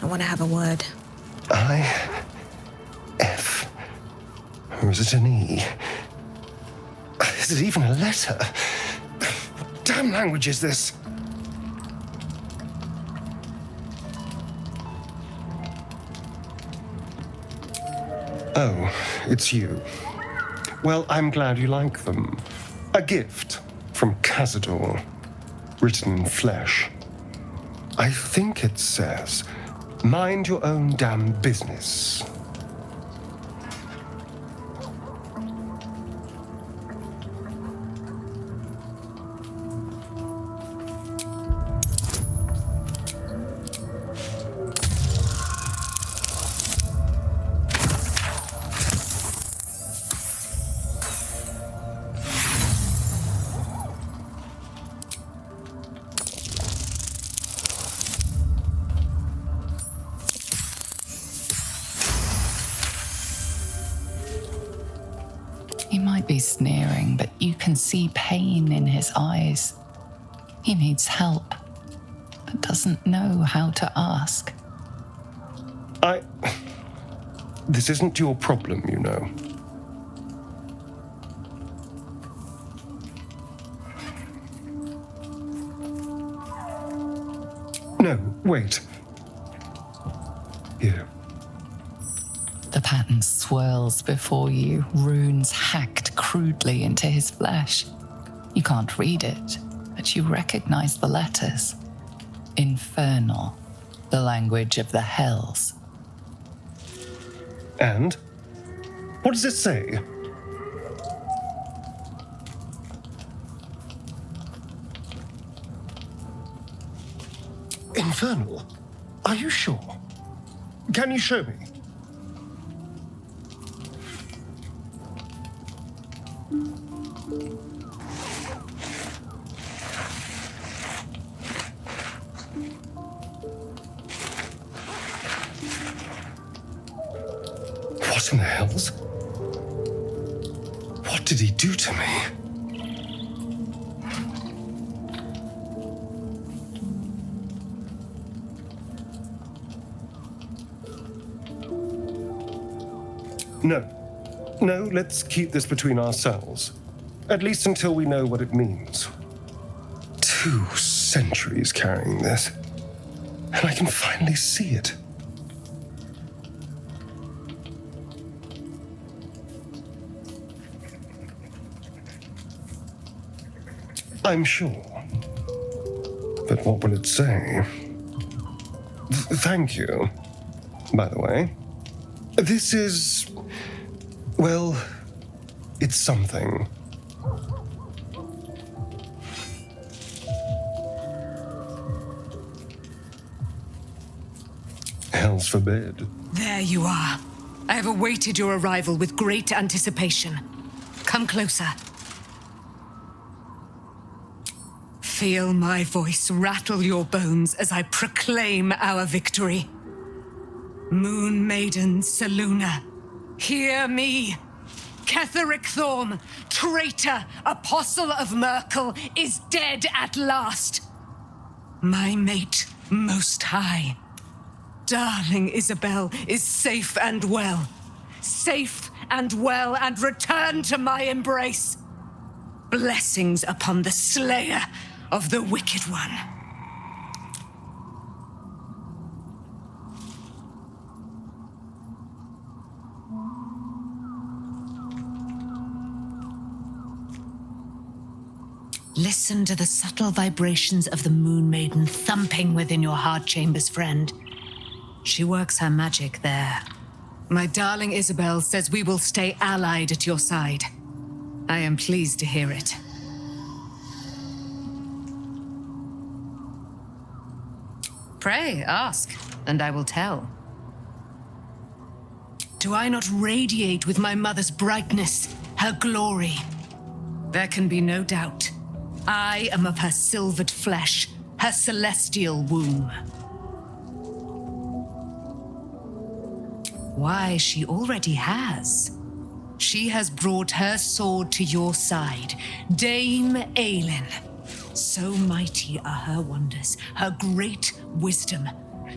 I want to have a word. I-F. Or is it an E? Is it even a letter? What damn language is this? Oh, it's you. Well, I'm glad you like them. A gift from Cazador, written in flesh. I think it says, mind your own damn business. He might be sneering, but you can see pain in his eyes. He needs help, but doesn't know how to ask. This isn't your problem, you know. No, wait. Here. The pattern swirls before you, runes hacked crudely into his flesh. You can't read it, but you recognize the letters. Infernal, the language of the hells. And? What does it say? Infernal? Are you sure? Can you show me? What in the hells? What did he do to me? No, let's keep this between ourselves. At least until we know what it means. 2 centuries carrying this, and I can finally see it. I'm sure. But what will it say? Thank you, by the way. This is... well, it's something. Hells forbid. There you are. I have awaited your arrival with great anticipation. Come closer. Feel my voice rattle your bones as I proclaim our victory. Moon Maiden Selûne, hear me. Ketheric Thorm, traitor, apostle of Merkel, is dead at last. My mate, Most High. Darling Isabel is safe and well. Safe and well, and return to my embrace. Blessings upon the slayer of the Wicked One. Listen to the subtle vibrations of the Moon Maiden thumping within your heart chambers, friend. She works her magic there. My darling Isabel says we will stay allied at your side. I am pleased to hear it. Pray, ask, and I will tell. Do I not radiate with my mother's brightness, her glory? There can be no doubt. I am of her silvered flesh, her celestial womb. Why, she already has. She has brought her sword to your side, Dame Aelin. So mighty are her wonders, her great wisdom,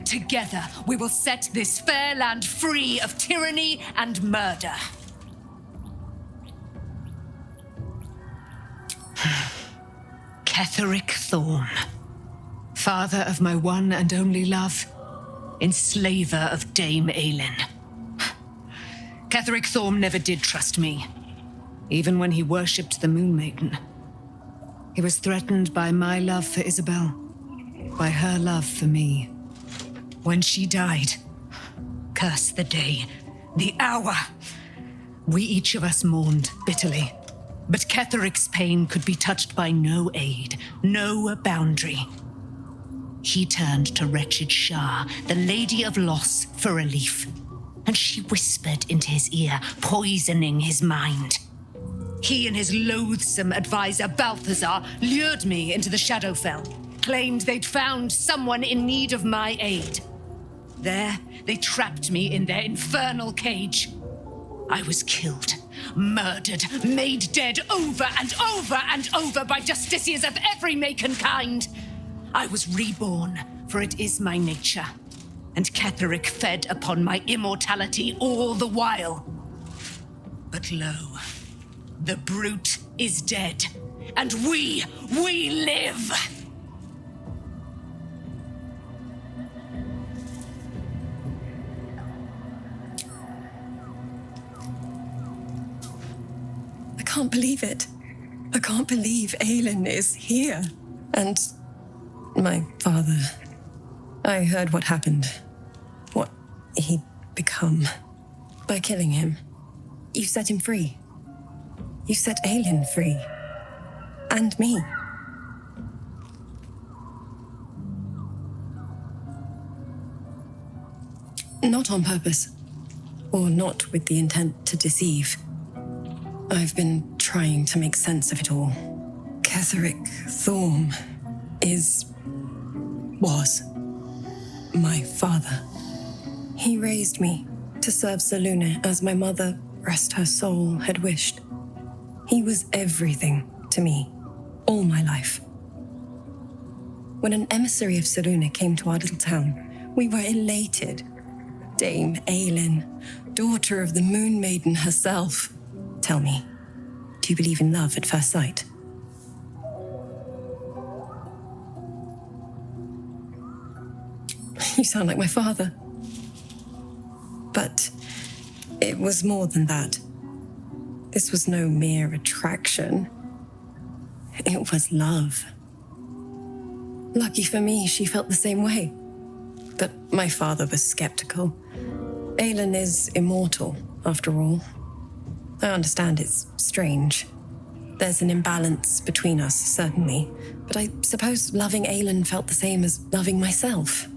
Together, we will set this fair land free of tyranny and murder. Ketheric Thorm, father of my one and only love, enslaver of Dame Aelin. Ketheric Thorm never did trust me, even when he worshipped the Moon Maiden. He was threatened by my love for Isabel, by her love for me. When she died, curse the day, the hour, we each of us mourned bitterly. But Ketheric's pain could be touched by no aid, no boundary. He turned to wretched Shah, the Lady of Loss, for relief, and she whispered into his ear, poisoning his mind. He and his loathsome advisor, Balthazar, lured me into the Shadowfell, claimed they'd found someone in need of my aid. There, they trapped me in their infernal cage. I was killed, murdered, made dead over and over and over by justiciars of every make and kind. I was reborn, for it is my nature, and Ketheric fed upon my immortality all the while. But lo, the brute is dead, and we live! I can't believe it. I can't believe Aelin is here. And my father. I heard what happened. What he'd become. By killing him. You set him free. You set Aelin free. And me. Not on purpose. Or not with the intent to deceive. I've been trying to make sense of it all. Ketheric Thorm was my father. He raised me to serve Selûne as my mother, rest her soul, had wished. He was everything to me, all my life. When an emissary of Selûne came to our little town, we were elated. Dame Aelin, daughter of the Moon Maiden herself. Tell me, do you believe in love at first sight? You sound like my father. But it was more than that. This was no mere attraction. It was love. Lucky for me, she felt the same way. But my father was skeptical. Aelin is immortal, after all. I understand it's strange. There's an imbalance between us, certainly. But I suppose loving Aelin felt the same as loving myself.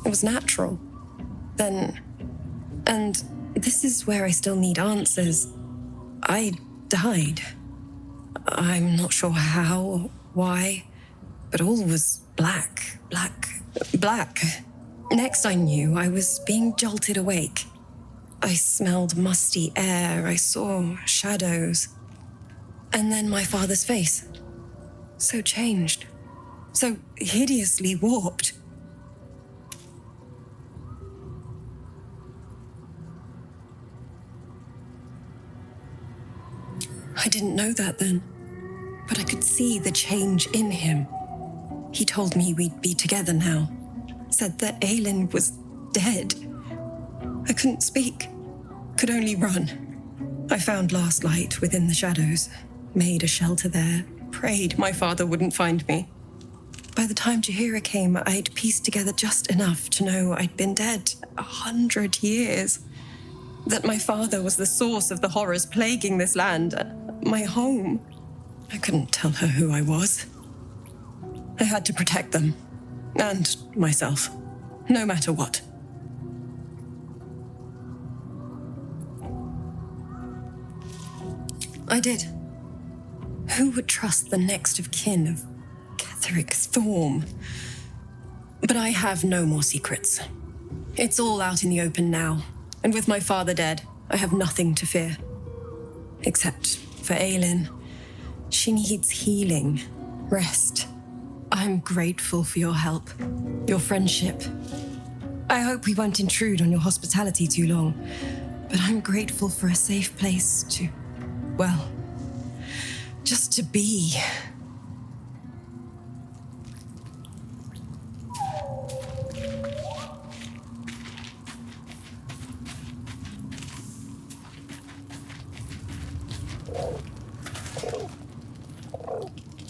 It was natural. And this is where I still need answers. I died. I'm not sure how or why, but all was black. Next I knew, I was being jolted awake. I smelled musty air, I saw shadows. And then my father's face. So changed. So hideously warped. I didn't know that then, but I could see the change in him. He told me we'd be together now, said that Aelin was dead. I couldn't speak, could only run. I found last light within the shadows, made a shelter there, prayed my father wouldn't find me. By the time Jaheira came, I'd pieced together just enough to know I'd been dead 100 years. That my father was the source of the horrors plaguing this land, my home. I couldn't tell her who I was. I had to protect them, and myself, no matter what. I did. Who would trust the next of kin of Ketheric Thorm? But I have no more secrets. It's all out in the open now, and with my father dead, I have nothing to fear. Except for Aelin. She needs healing, rest. I'm grateful for your help, your friendship. I hope we won't intrude on your hospitality too long, but I'm grateful for a safe place to, well, just to be.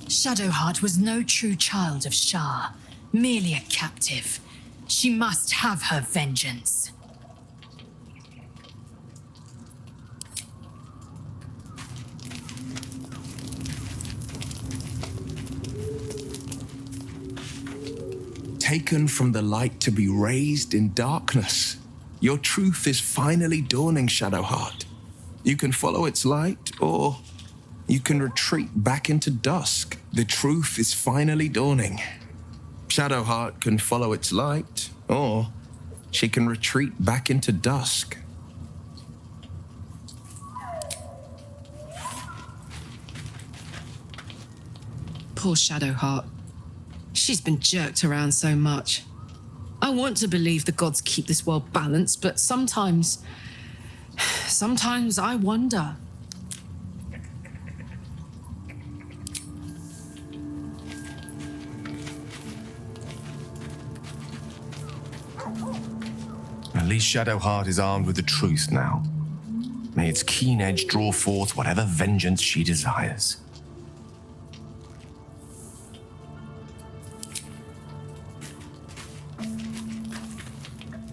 Shadowheart was no true child of Shah, merely a captive. She must have her vengeance. Taken from the light to be raised in darkness. Your truth is finally dawning, Shadowheart. You can follow its light, or you can retreat back into dusk. The truth is finally dawning. Shadowheart can follow its light, or she can retreat back into dusk. Poor Shadowheart. She's been jerked around so much. I want to believe the gods keep this world balanced, but sometimes I wonder. At least Shadowheart is armed with the truth now. May its keen edge draw forth whatever vengeance she desires.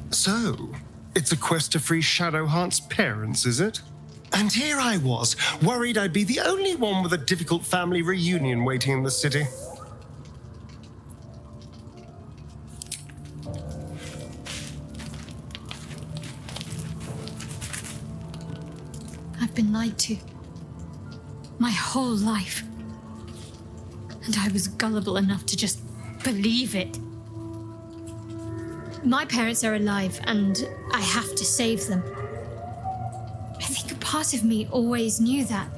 So, it's a quest to free Shadowheart's parents, is it? And here I was, worried I'd be the only one with a difficult family reunion waiting in the city. I've been lied to. My whole life. And I was gullible enough to just believe it. My parents are alive, and I have to save them. I think a part of me always knew that.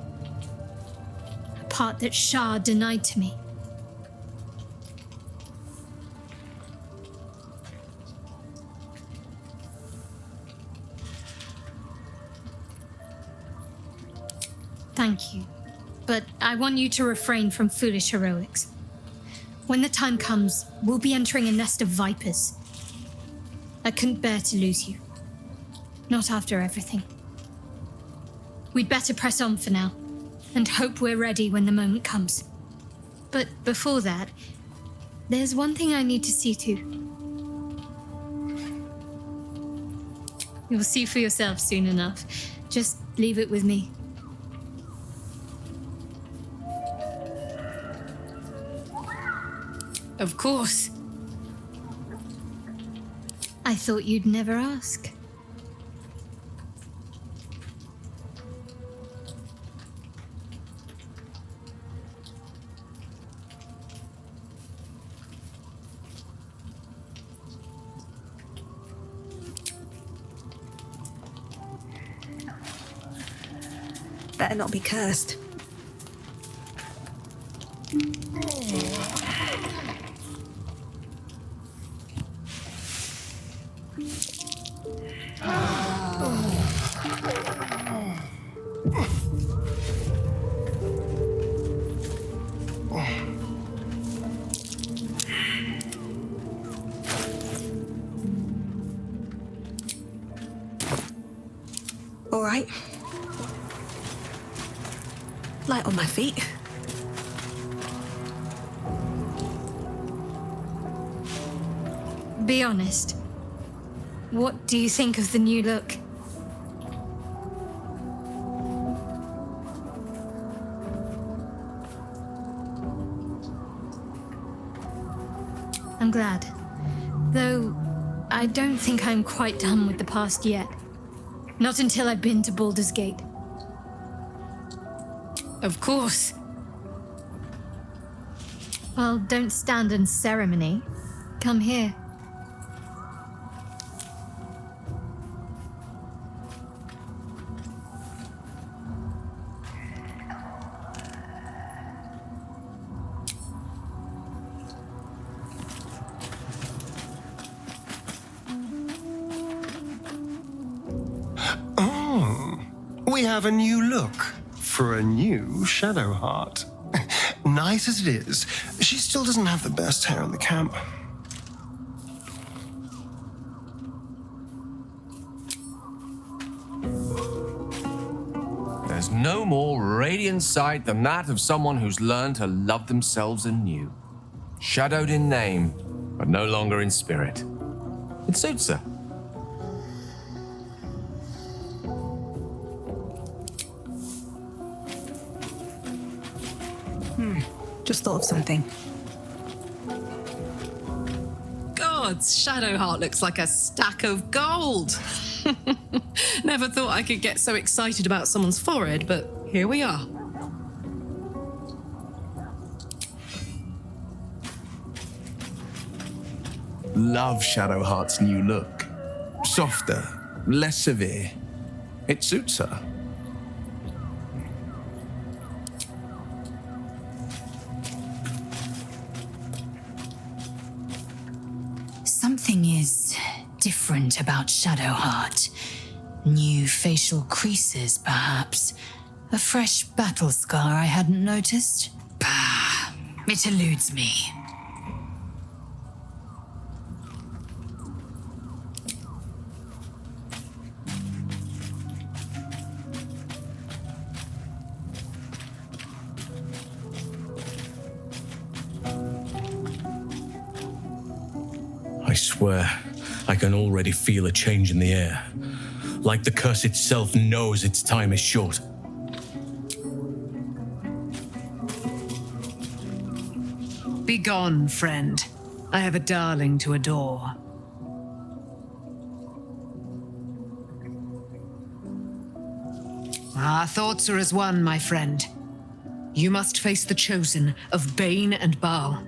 A part that Shah denied to me. Thank you, but I want you to refrain from foolish heroics. When the time comes, we'll be entering a nest of vipers. I couldn't bear to lose you. Not after everything. We'd better press on for now, and hope we're ready when the moment comes. But before that, there's one thing I need to see to. You'll see for yourself soon enough. Just leave it with me. Of course. I thought you'd never ask. Better not be cursed. All right. Light on my feet. Be honest. What do you think of the new look? I'm glad. Though, I don't think I'm quite done with the past yet. Not until I've been to Baldur's Gate. Of course. Well, don't stand in ceremony. Come here. we have a new look for a new Shadow Heart. Nice as it is, she still doesn't have the best hair in the camp. There's no more radiant sight than that of someone who's learned to love themselves anew. Shadowed in name, but no longer in spirit. It suits her. Just thought of something. God's Shadowheart looks like a stack of gold. Never thought I could get so excited about someone's forehead, but here we are. Love Shadowheart's new look. Softer, less severe. It suits her. Something is different about Shadowheart. New facial creases, perhaps. A fresh battle scar I hadn't noticed. Bah, it eludes me. I swear, I can already feel a change in the air. Like the curse itself knows its time is short. Begone, friend. I have a darling to adore. Our thoughts are as one, my friend. You must face the chosen of Bane and Baal.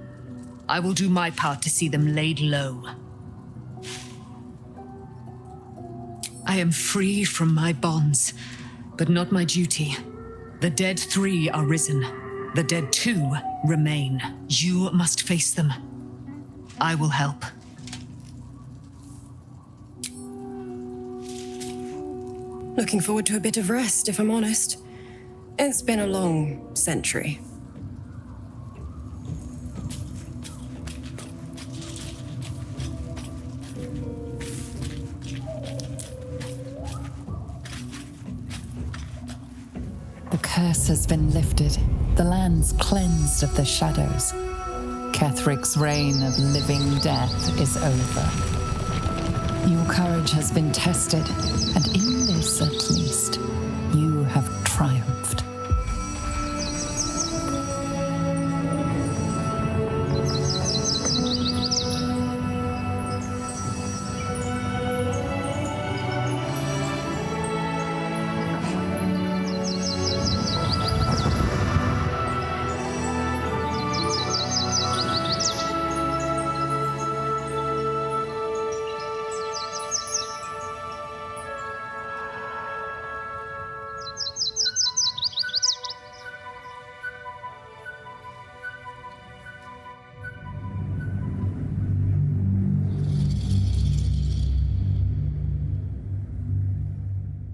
I will do my part to see them laid low. I am free from my bonds, but not my duty. The dead 3 are risen. The dead 2 remain. You must face them. I will help. Looking forward to a bit of rest, if I'm honest. It's been a long century. The curse has been lifted, the land's cleansed of the shadows. Kethric's reign of living death is over. Your courage has been tested, and in this at least,